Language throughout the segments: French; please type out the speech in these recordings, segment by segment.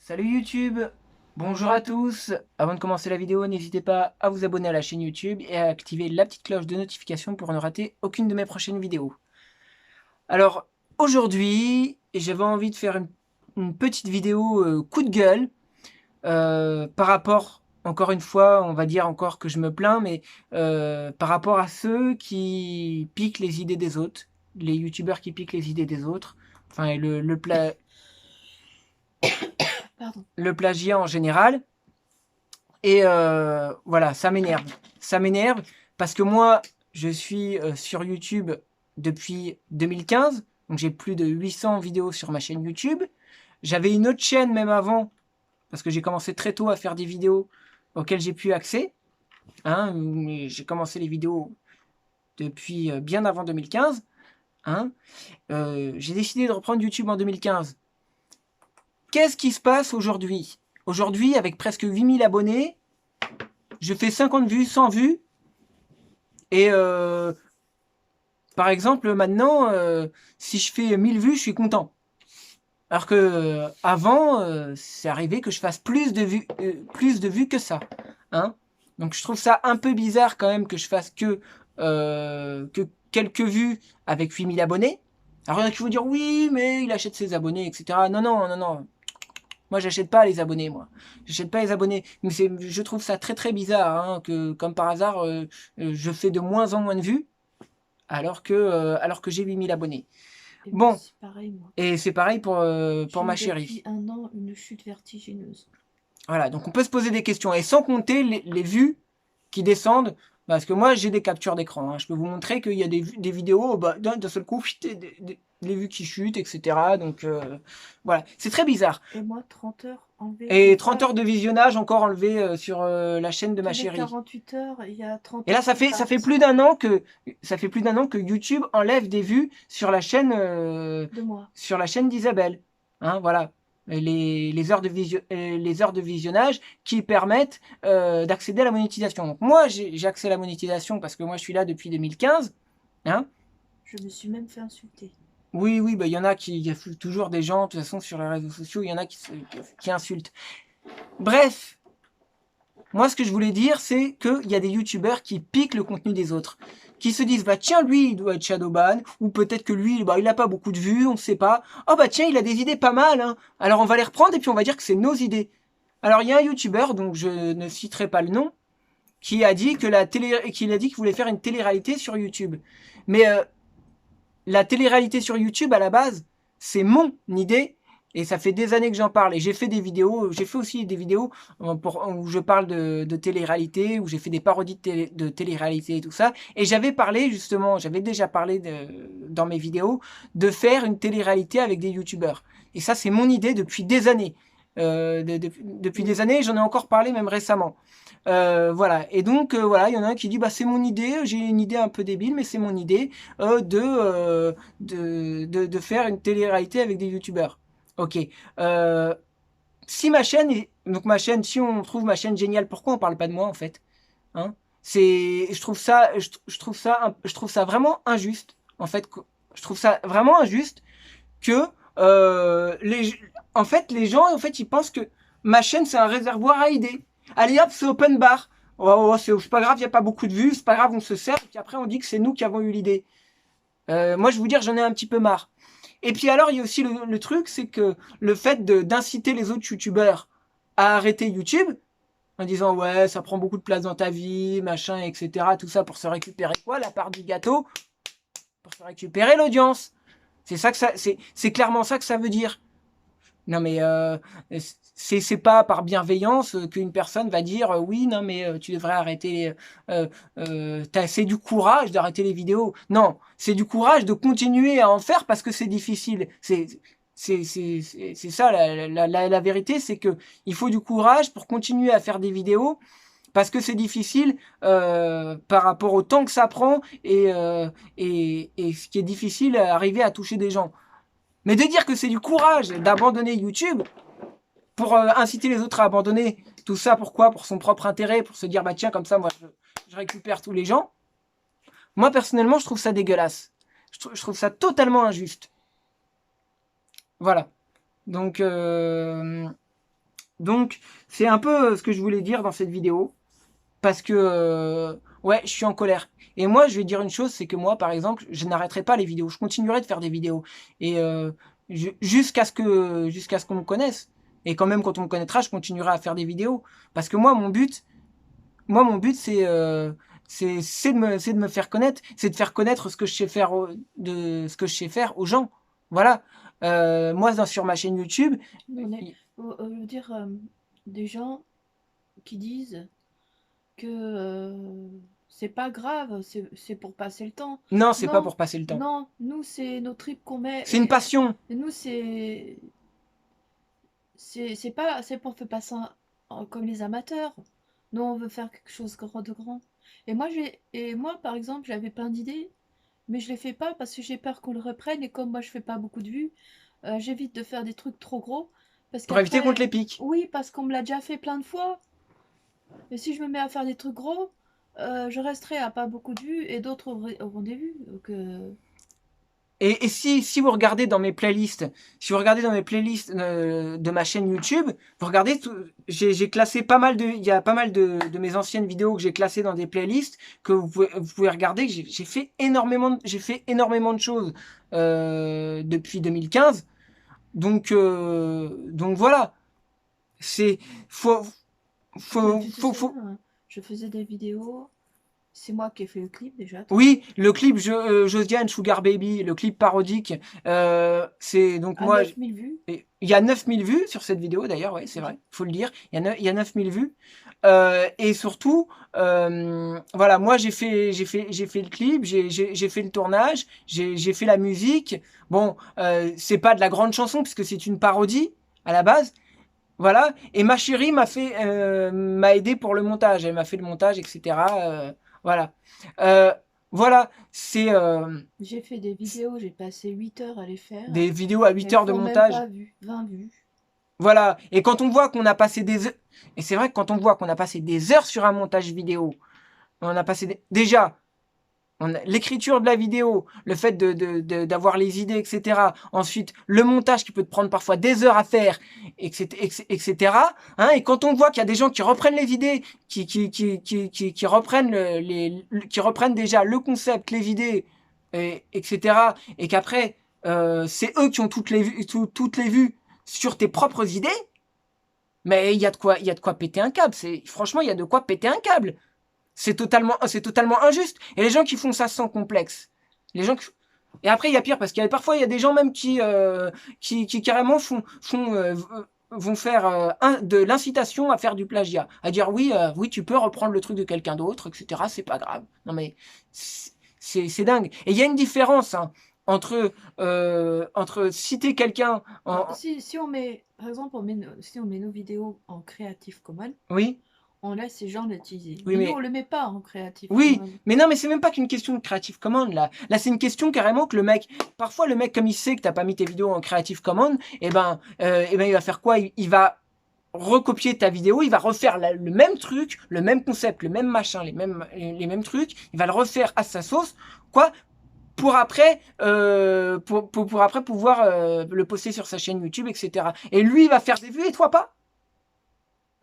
Salut YouTube, bonjour à tous. Avant de commencer la vidéo, n'hésitez pas à vous abonner à la chaîne YouTube et à activer la petite cloche de notification pour ne rater aucune de mes prochaines vidéos. Alors aujourd'hui, j'avais envie de faire une petite vidéo coup de gueule par rapport, encore une fois, on va dire encore que je me plains, mais par rapport à ceux qui piquent les idées des autres, les youtubeurs qui piquent les idées des autres, enfin Pardon. le plagiat en général. Et voilà, ça m'énerve. Ça m'énerve parce que moi, je suis sur YouTube depuis 2015. Donc j'ai plus de 800 vidéos sur ma chaîne YouTube. J'avais une autre chaîne même avant, parce que j'ai commencé très tôt à faire des vidéos auxquelles j'ai pu accès. Hein, mais j'ai commencé les vidéos depuis bien avant 2015. Hein. J'ai décidé de reprendre YouTube en 2015. Qu'est-ce qui se passe aujourd'hui? Aujourd'hui, avec presque 8000 abonnés, je fais 50 vues, 100 vues. Et par exemple, maintenant, si je fais 1000 vues, je suis content. Alors que avant, c'est arrivé que je fasse plus de vues que ça. Hein. Donc je trouve ça un peu bizarre quand même que je fasse que quelques vues avec 8000 abonnés. Alors il y en a qui vont dire oui, mais il achète ses abonnés, etc. Non, non, non, non. Moi, j'achète pas les abonnés, moi. J'achète pas les abonnés. Mais je trouve ça très très bizarre, hein, que comme par hasard, je fais de moins en moins de vues alors que j'ai 8000 abonnés. Et moi, Bon, c'est pareil, moi. et c'est pareil pour J'ai eu ma depuis chérie. 1 an une chute vertigineuse. Voilà, donc on peut se poser des questions. Et sans compter les vues qui descendent, parce que moi j'ai des captures d'écran. Hein. Je peux vous montrer qu'il y a des vidéos, bah, d'un seul coup, les vues qui chutent, etc. Donc voilà, c'est très bizarre. Et moi, 30 heures enlevées. Il y a Et 30 pas heures de visionnage encore enlevées sur la chaîne de ma tous les chérie. 48 heures, il y a 30 Et là, heures qui ça fait partent plus d'un an que YouTube enlève des vues de moi. sur la chaîne d'Isabelle. Hein, voilà. Les heures de visionnage qui permettent d'accéder à la monétisation. Donc moi, j'ai accès à la monétisation parce que moi, je suis là depuis 2015. Hein. Je me suis même fait insulter. Oui, oui, bah, il y en a il y a toujours des gens, de toute façon, sur les réseaux sociaux, il y en a qui insultent. Bref, moi, ce que je voulais dire, c'est qu'il y a des youtubeurs qui piquent le contenu des autres. Qui se disent, bah tiens, lui, il doit être shadowban, ou peut-être que lui, bah, il a pas beaucoup de vues, on sait pas. Oh bah tiens, il a des idées pas mal, hein. Alors on va les reprendre et puis on va dire que c'est nos idées. Alors il y a un youtubeur, donc je ne citerai pas le nom, qui a dit qu'il voulait faire une télé-réalité sur YouTube. Mais la télé-réalité sur YouTube, à la base, c'est mon idée. Et ça fait des années que j'en parle. Et j'ai fait des vidéos, j'ai fait aussi des vidéos où je parle de télé-réalité, où j'ai fait des parodies de télé-réalité et tout ça. Et j'avais parlé justement, j'avais déjà parlé dans mes vidéos de faire une télé-réalité avec des youtubeurs. Et ça, c'est mon idée depuis des années. Depuis des années, j'en ai encore parlé même récemment. Voilà. Et donc, voilà, il y en a un qui dit, bah, c'est mon idée, j'ai une idée un peu débile, mais c'est mon idée de faire une télé-réalité avec des youtubeurs. Ok. Euh, si ma chaîne, donc ma chaîne, si on trouve ma chaîne géniale, pourquoi on parle pas de moi en fait? Hein. Je trouve ça vraiment injuste. En fait, je trouve ça vraiment injuste que en fait, les gens, en fait, ils pensent que ma chaîne c'est un réservoir à idées. Allez hop, c'est open bar. Oh, oh, c'est pas grave, il y a pas beaucoup de vues, c'est pas grave, on se sert. Et puis après, on dit que c'est nous qui avons eu l'idée. Moi, je vais vous dire, j'en ai un petit peu marre. Et puis alors, il y a aussi le truc, c'est que le fait d'inciter les autres youtubeurs à arrêter YouTube, en disant ouais, ça prend beaucoup de place dans ta vie, machin, etc. Tout ça pour se récupérer quoi, la part du gâteau, pour se récupérer l'audience. C'est clairement ça que ça veut dire. Non mais c'est pas par bienveillance qu'une personne va dire oui non mais tu devrais arrêter. C'est du courage d'arrêter les vidéos. Non, c'est du courage de continuer à en faire parce que c'est difficile. C'est ça la vérité, c'est que il faut du courage pour continuer à faire des vidéos parce que c'est difficile par rapport au temps que ça prend et ce qui est difficile à arriver à toucher des gens. Mais de dire que c'est du courage d'abandonner YouTube pour inciter les autres à abandonner tout ça, pourquoi? Pour son propre intérêt, pour se dire bah tiens comme ça moi je récupère tous les gens. Moi personnellement je trouve ça dégueulasse. Je trouve ça totalement injuste. Voilà. Donc Donc, c'est un peu ce que je voulais dire dans cette vidéo. Parce que, ouais, je suis en colère. Et moi, je vais dire une chose, c'est que moi, par exemple, je n'arrêterai pas les vidéos. Je continuerai de faire des vidéos. Et jusqu'à ce qu'on me connaisse. Et quand même, quand on me connaîtra, je continuerai à faire des vidéos. Parce que moi, mon but, c'est de me faire connaître. C'est de faire connaître ce que je sais faire, ce que je sais faire aux gens. Voilà. Moi, sur ma chaîne YouTube. Je veux dire, des gens qui disent que c'est pas grave, c'est pour passer le temps. Non, c'est pas pour passer le temps. Non, nous, c'est nos tripes qu'on met. C'est une passion. Et nous, c'est pour faire passer comme les amateurs. Nous, on veut faire quelque chose de grand. Et moi, par exemple, j'avais plein d'idées, mais je les fais pas parce que j'ai peur qu'on le reprenne. Et comme moi, je fais pas beaucoup de vues, j'évite de faire des trucs trop gros. Pour éviter qu'on te les pique. Oui, parce qu'on me l'a déjà fait plein de fois. Et si je me mets à faire des trucs gros, je resterai à pas beaucoup de vues et d'autres auront des vues. Donc, Et si vous regardez dans mes playlists, de ma chaîne YouTube, vous regardez, j'ai classé pas mal il y a pas mal de mes anciennes vidéos que j'ai classées dans des playlists que vous pouvez regarder. J'ai fait énormément de choses depuis 2015. Donc voilà, c'est faut. Je faisais des vidéos. C'est moi qui ai fait le clip déjà. Oui, le clip Josiane Sugar Baby, le clip parodique, c'est donc moi. 9000 vues. Il y a 9000 vues sur cette vidéo d'ailleurs, ouais, c'est vrai, faut le dire. Il y a 9000 vues. Et surtout, voilà, moi j'ai fait le clip, j'ai fait le tournage, j'ai fait la musique. Bon, c'est pas de la grande chanson puisque c'est une parodie à la base. Voilà. Et ma chérie m'a aidé pour le montage. Elle m'a fait le montage, etc. Voilà. Voilà, c'est J'ai fait des vidéos, j'ai passé 8 heures à les faire. Des vidéos à 8 heures de montage. Même pas 20 vues. Voilà, et quand on voit qu'on a passé des heures, et c'est vrai que quand on voit qu'on a passé des heures sur un montage vidéo, on a passé déjà l'écriture de la vidéo, le fait d'avoir les idées, etc. Ensuite, le montage qui peut te prendre parfois des heures à faire, etc. Hein, et quand on voit qu'il y a des gens qui reprennent les idées, qui reprennent déjà le concept, les idées, etc. Et qu'après, c'est eux qui ont toutes les vues sur tes propres idées, mais il y a de quoi péter un câble. Franchement, il y a de quoi péter un câble. C'est totalement injuste. Et les gens qui font ça sans complexe, et après il y a pire parce qu'il y a parfois il y a des gens même qui carrément vont faire de l'incitation à faire du plagiat, à dire oui tu peux reprendre le truc de quelqu'un d'autre, etc. C'est pas grave. Non mais c'est dingue. Et il y a une différence entre citer quelqu'un si on met, par exemple, si on met nos vidéos en Creative Commons, oui, on laisse ces gens l'utiliser. Oui, mais nous, on le met pas en Creative oui, Commons. mais non, mais c'est même pas qu'une question de Creative Commons là. Là, c'est une question carrément que parfois le mec, comme il sait que t'as pas mis tes vidéos en Creative Commons, il va faire quoi? Il va recopier ta vidéo, il va refaire le même truc, le même concept, le même machin, les mêmes trucs, il va le refaire à sa sauce, quoi, pour après, pour après pouvoir le poster sur sa chaîne YouTube, etc. Et lui, il va faire des vues et toi pas?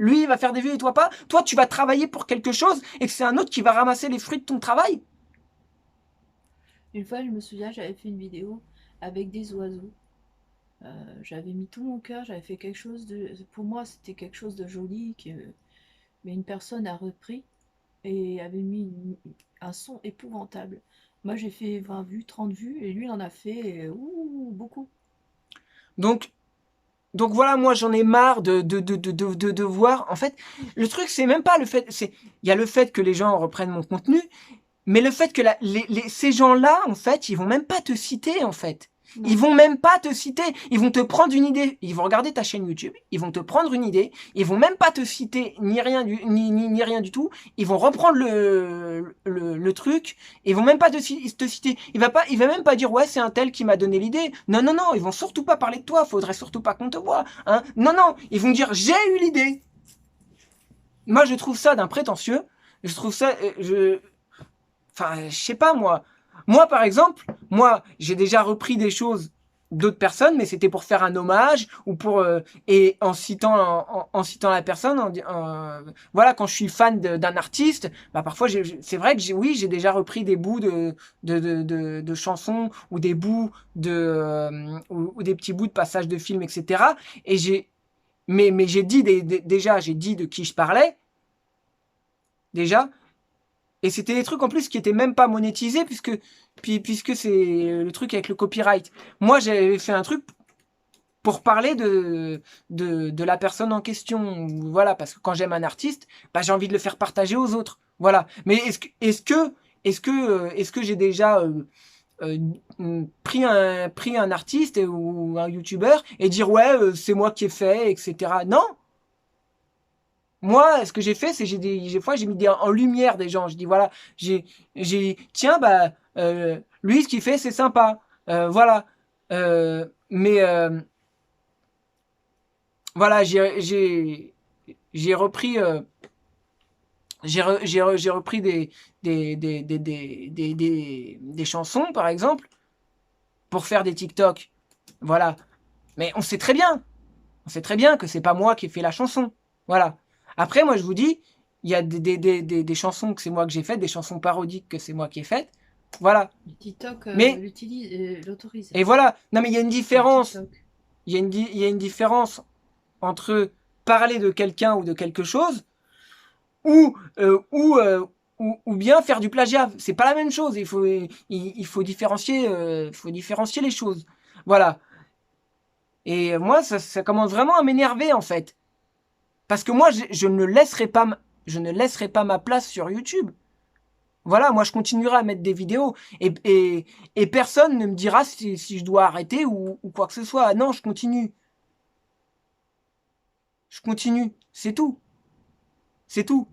Lui, il va faire des vues et toi pas. Toi, tu vas travailler pour quelque chose et que c'est un autre qui va ramasser les fruits de ton travail. Une fois, je me souviens, j'avais fait une vidéo avec des oiseaux. J'avais mis tout mon cœur, j'avais fait quelque chose de... Pour moi, c'était quelque chose de joli, mais une personne a repris et avait mis un son épouvantable. Moi, j'ai fait 20 vues, 30 vues, et lui, il en a fait beaucoup. Donc voilà, moi j'en ai marre de voir. En fait, le truc c'est même pas le fait, il y a le fait que les gens reprennent mon contenu, mais le fait que ces gens-là, en fait, ils vont même pas te citer, en fait. Non. Ils vont même pas te citer. Ils vont te prendre une idée. Ils vont regarder ta chaîne YouTube. Ils vont te prendre une idée. Ils vont même pas te citer ni rien du tout. Ils vont reprendre le truc. Ils vont même pas te citer. Il va même pas dire ouais c'est un tel qui m'a donné l'idée. Non. Ils vont surtout pas parler de toi. Faudrait surtout pas qu'on te voie. Hein. Non. Ils vont dire j'ai eu l'idée. Moi je trouve ça d'un prétentieux. Je trouve ça Enfin, je sais pas, moi. Moi, par exemple, j'ai déjà repris des choses d'autres personnes, mais c'était pour faire un hommage ou pour et en citant la personne, voilà, quand je suis fan d'un artiste, bah parfois c'est vrai que j'ai déjà repris des bouts de chansons ou des bouts ou des petits bouts de passages de films, etc. Et mais j'ai dit déjà j'ai dit de qui je parlais déjà. Et c'était des trucs en plus qui étaient même pas monétisés puisque c'est le truc avec le copyright. Moi, j'avais fait un truc pour parler de la personne en question. Voilà, parce que quand j'aime un artiste, bah, j'ai envie de le faire partager aux autres. Voilà. Mais est-ce que j'ai déjà pris un artiste ou un youtubeur et dire ouais, c'est moi qui ai fait, etc. Non. Moi, ce que j'ai fait, c'est des fois j'ai mis en lumière des gens. Je dis voilà, tiens bah lui ce qu'il fait c'est sympa, voilà. Mais voilà, j'ai repris j'ai repris des chansons par exemple pour faire des TikTok, voilà. Mais on sait très bien que c'est pas moi qui ai fait la chanson, voilà. Après, moi, je vous dis, il y a des chansons que c'est moi que j'ai faites, des chansons parodiques que c'est moi qui ai faites. Voilà. TikTok Mais l'autorise. et voilà. Non, mais il y a une différence. TikTok. Il y a une différence entre parler de quelqu'un ou de quelque chose ou ou bien faire du plagiat. C'est pas la même chose. Il faut différencier les choses. Voilà. Et moi, ça commence vraiment à m'énerver en fait. Parce que moi, je ne laisserai pas ma place sur YouTube. Voilà, moi je continuerai à mettre des vidéos et personne ne me dira si je dois arrêter ou quoi que ce soit. Non, je continue. Je continue. C'est tout. C'est tout.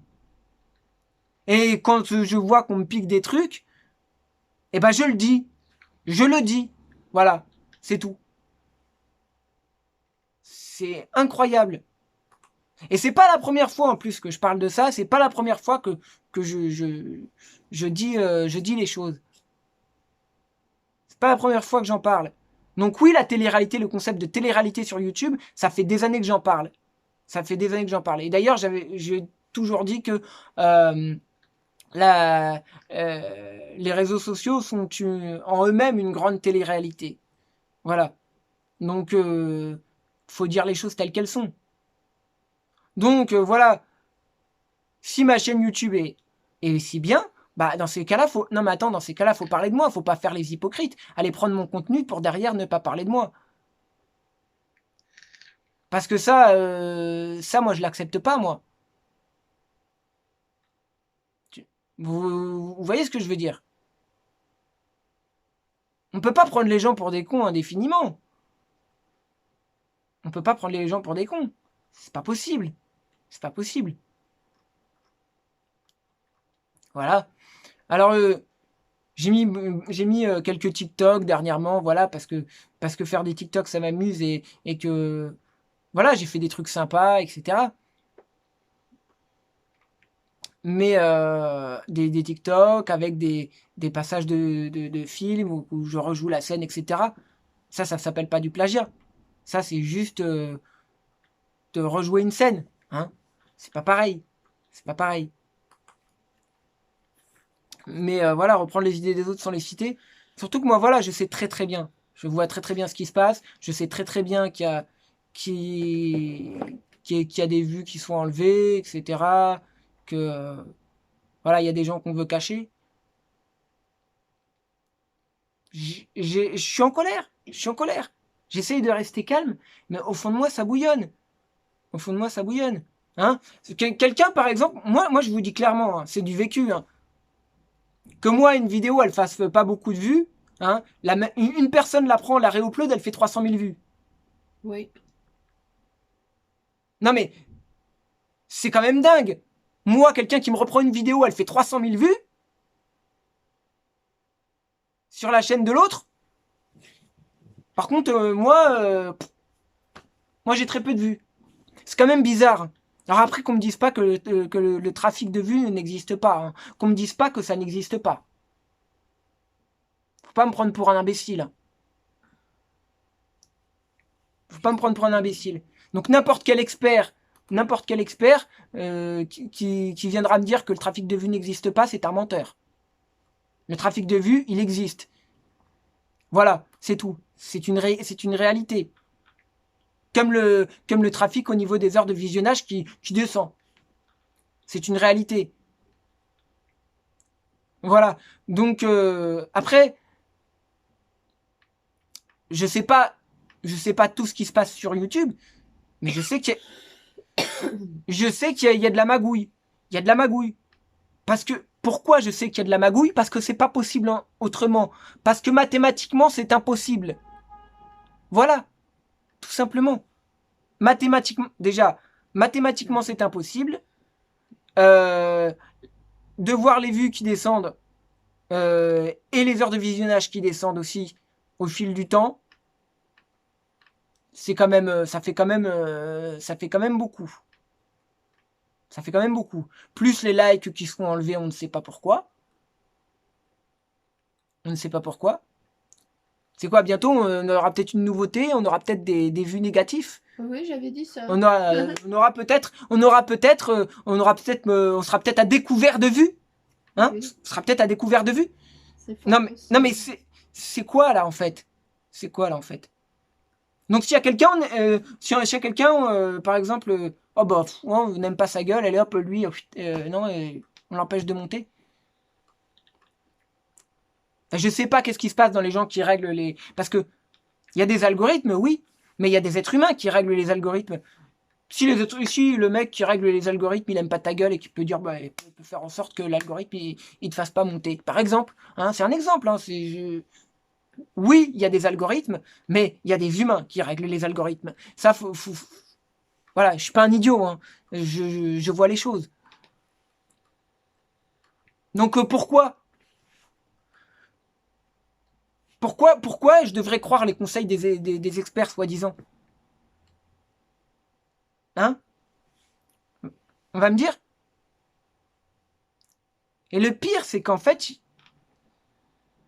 Et quand je vois qu'on me pique des trucs, eh ben je le dis. Je le dis. Voilà. C'est tout. C'est incroyable. Et c'est pas la première fois en plus que je parle de ça, c'est pas la première fois que je dis les choses. C'est pas la première fois que j'en parle. Donc oui, la télé-réalité, le concept de télé-réalité sur YouTube, ça fait des années que j'en parle. Ça fait des années que j'en parle. Et d'ailleurs, j'ai toujours dit que les réseaux sociaux sont en eux-mêmes une grande télé-réalité. Voilà. Donc, faut dire les choses telles qu'elles sont. Donc voilà, si ma chaîne YouTube est si bien, bah dans ces cas-là, dans ces cas-là, faut parler de moi, faut pas faire les hypocrites, aller prendre mon contenu pour derrière ne pas parler de moi. Parce que ça moi je l'accepte pas moi. Vous voyez ce que je veux dire? On peut pas prendre les gens pour des cons indéfiniment. On peut pas prendre les gens pour des cons. C'est pas possible. C'est pas possible. Voilà. Alors j'ai mis quelques TikTok dernièrement, voilà, parce que faire des TikTok ça m'amuse et que voilà, j'ai fait des trucs sympas, etc. Mais des TikTok avec des passages de films où je rejoue la scène, etc. Ça s'appelle pas du plagiat. Ça, c'est juste de rejouer une scène. Hein. C'est pas pareil. C'est pas pareil. Mais voilà, reprendre les idées des autres sans les citer. Surtout que moi, voilà, je sais très très bien. Je vois très très bien ce qui se passe. Je sais très très bien qu'il y a des vues qui sont enlevées, etc. Que voilà, il y a des gens qu'on veut cacher. Je suis en colère. Je suis en colère. J'essaye de rester calme, mais au fond de moi, ça bouillonne. Au fond de moi, ça bouillonne. Hein. Quelqu'un, par exemple, moi, je vous dis clairement, hein, c'est du vécu. Hein, que moi, une vidéo, elle fasse pas beaucoup de vues. Hein, une personne la prend, la réupload, elle fait 300 000 vues. Oui. Non mais, c'est quand même dingue. Moi, quelqu'un qui me reprend une vidéo, elle fait 300 000 vues. Sur la chaîne de l'autre. Par contre, moi j'ai très peu de vues. C'est quand même bizarre. Alors après qu'on me dise pas que le trafic de vues n'existe pas. Hein. Qu'on me dise pas que ça n'existe pas. Faut pas me prendre pour un imbécile. Faut pas me prendre pour un imbécile. Donc n'importe quel expert qui viendra me dire que le trafic de vues n'existe pas, c'est un menteur. Le trafic de vues, il existe. Voilà, c'est tout. C'est une réalité. Comme le trafic au niveau des heures de visionnage qui descend. C'est une réalité. Voilà. Donc après, je sais pas tout ce qui se passe sur YouTube, mais je sais qu'il y a de la magouille. Il y a de la magouille. Parce que pourquoi je sais qu'il y a de la magouille? Parce que c'est pas possible autrement. Parce que mathématiquement, c'est impossible. Voilà. Tout simplement. Mathématiquement, c'est impossible. De voir les vues qui descendent et les heures de visionnage qui descendent aussi au fil du temps, c'est quand même, ça fait quand même beaucoup. Ça fait quand même beaucoup. Plus les likes qui seront enlevés, on ne sait pas pourquoi. On ne sait pas pourquoi. C'est quoi, bientôt, on aura peut-être une nouveauté, on aura peut-être des vues négatifs. Oui, j'avais dit ça. On sera peut-être à découvert de vues. Hein? Oui. On sera peut-être à découvert de vues. Non mais c'est quoi là en fait? C'est quoi là en fait? Donc s'il y a quelqu'un, par exemple, oh bah, on n'aime pas sa gueule, allez hop, lui, non, on l'empêche de monter. Je sais pas qu'est-ce qui se passe dans les gens qui règlent les... Parce que il y a des algorithmes, oui, mais il y a des êtres humains qui règlent les algorithmes. Si le mec qui règle les algorithmes, il aime pas ta gueule et qui peut dire, bah, il peut faire en sorte que l'algorithme, il te fasse pas monter. Par exemple, hein, c'est un exemple, hein, oui, il y a des algorithmes, mais il y a des humains qui règlent les algorithmes. Ça, voilà, je suis pas un idiot, hein. Je vois les choses. Donc pourquoi je devrais croire les conseils des experts soi-disant? Hein? On va me dire? Et le pire, c'est qu'en fait,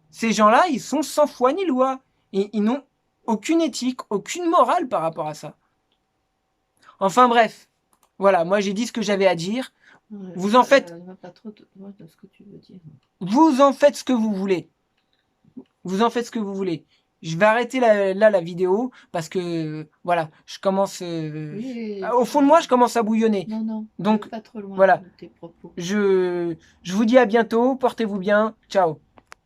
ces gens-là, ils sont sans foi ni loi. Et ils n'ont aucune éthique, aucune morale par rapport à ça. Enfin bref, voilà, moi j'ai dit ce que j'avais à dire. Vous en faites... pas trop de ce que tu veux dire. Vous en faites ce que vous voulez. Vous en faites ce que vous voulez. Je vais arrêter là la vidéo parce que voilà, je commence au fond de moi, je commence à bouillonner. Non, donc pas trop loin voilà. de tes propos. Je vous dis à bientôt, portez-vous bien. Ciao.